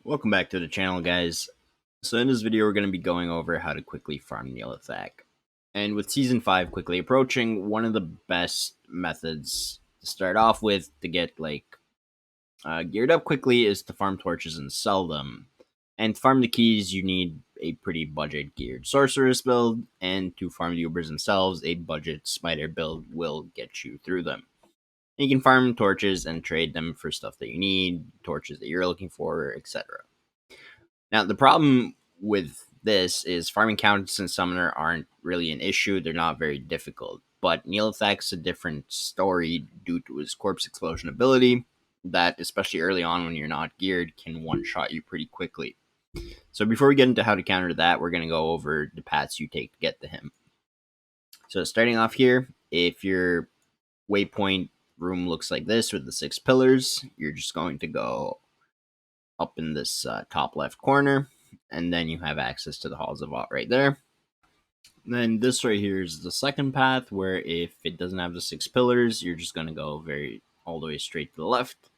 Welcome back to the channel, guys. So in this video, we're going to be going over how to quickly farm Nihlathak. And with Season 5 quickly approaching, one of the best methods to start off with to get geared up quickly is to farm torches and sell them. And to farm the keys, you need a pretty budget geared sorceress build, and to farm the Ubers themselves, a budget spider build will get you through them. You can farm torches and trade them for stuff that you need, torches that you're looking for, etc. Now, the problem with this is farming Countess and Summoner aren't really an issue. They're not very difficult. But Nihlathak's a different story due to his corpse explosion ability that, especially early on when you're not geared, can one-shot you pretty quickly. So before we get into how to counter that, we're going to go over the paths you take to get to him. So starting off here, if your waypoint room looks like this with the 6 pillars, you're just going to go up in this top left corner, and then you have access to the Halls of Vought right there. And then this right here is the second path, where if it doesn't have the 6 pillars, you're just going to go all the way straight to the left.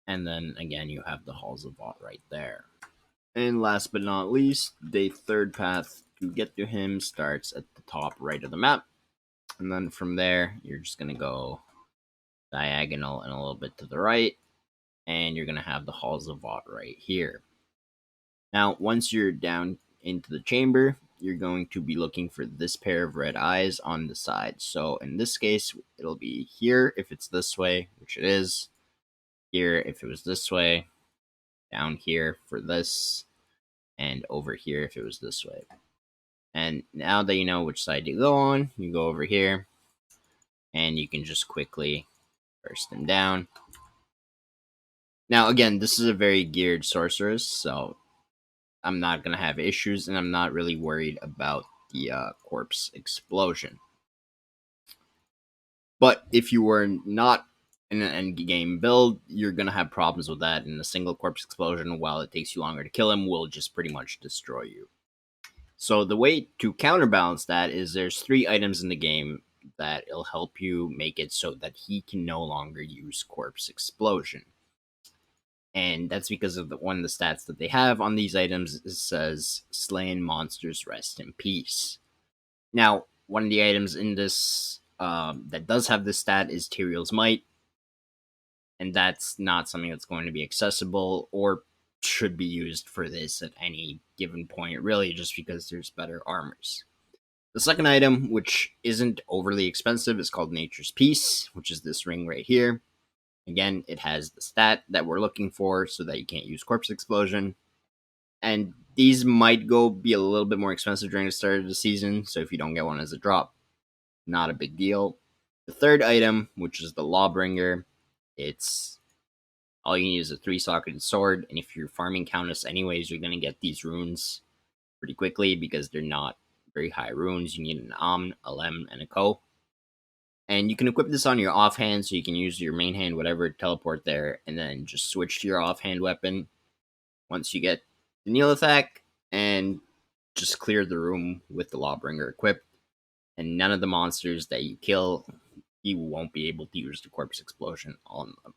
And then again, you have the Halls of Vought right there. And last but not least, the third path to get to him starts at the top right of the map. And then from there, you're just going to go diagonal and a little bit to the right, and you're going to have the Halls of Vought right here. Now, once you're down into the chamber, you're going to be looking for this pair of red eyes on the side. So in this case, it'll be here if it's this way, which it is, here if it was this way, down here for this, and over here if it was this way. And now that you know which side to go on, you go over here, and you can just quickly burst them down. Now, again, this is a very geared sorceress, so I'm not going to have issues, and I'm not really worried about the corpse explosion. But if you were not in an end game build, you're going to have problems with that, and a single corpse explosion, while it takes you longer to kill him, will just pretty much destroy you. So the way to counterbalance that is there's 3 items in the game that will help you make it so that he can no longer use corpse explosion. And that's because of one of the stats that they have on these items. It says slain monsters rest in peace. Now, one of the items in this that does have this stat is Tyrael's Might, and that's not something that's going to be accessible or should be used for this at any given point, really, just because there's better armors. The second item, which isn't overly expensive, is called Nature's Peace, which is this ring right here. Again, it has the stat that we're looking for so that you can't use corpse explosion. And these might be a little bit more expensive during the start of the season, so if you don't get one as a drop, not a big deal. The third item, which is the Lawbringer, it's all you need is a 3-socketed sword, and if you're farming Countess anyways, you're going to get these runes pretty quickly because they're not very high runes. You need an Amn, a Lem, and a Ko. And you can equip this on your offhand, so you can use your main hand, whatever, teleport there, and then just switch to your offhand weapon once you get the Nihlathak, and just clear the room with the Lawbringer equipped. And none of the monsters that you kill, you won't be able to use the corpse explosion on them.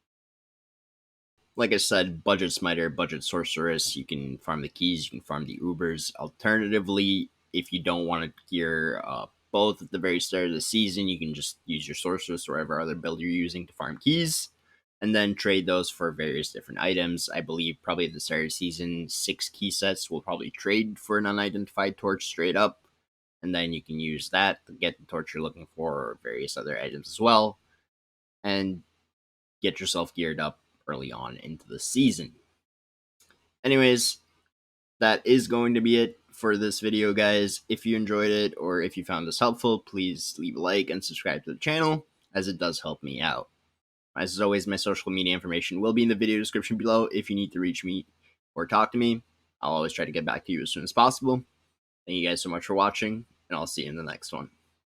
Like I said, budget smiter, budget sorceress, you can farm the keys, you can farm the Ubers. Alternatively, if you don't want to gear both at the very start of the season, you can just use your sorceress or whatever other build you're using to farm keys, and then trade those for various different items. I believe probably at the start of the season, 6 key sets will probably trade for an unidentified torch straight up, and then you can use that to get the torch you're looking for, or various other items as well, and get yourself geared up early on into the season. Anyways, that is going to be it for this video, guys. If you enjoyed it or if you found this helpful, please leave a like and subscribe to the channel, as it does help me out. As always, my social media information will be in the video description below if you need to reach me or talk to me. I'll always try to get back to you as soon as possible. Thank you guys so much for watching, and I'll see you in the next one.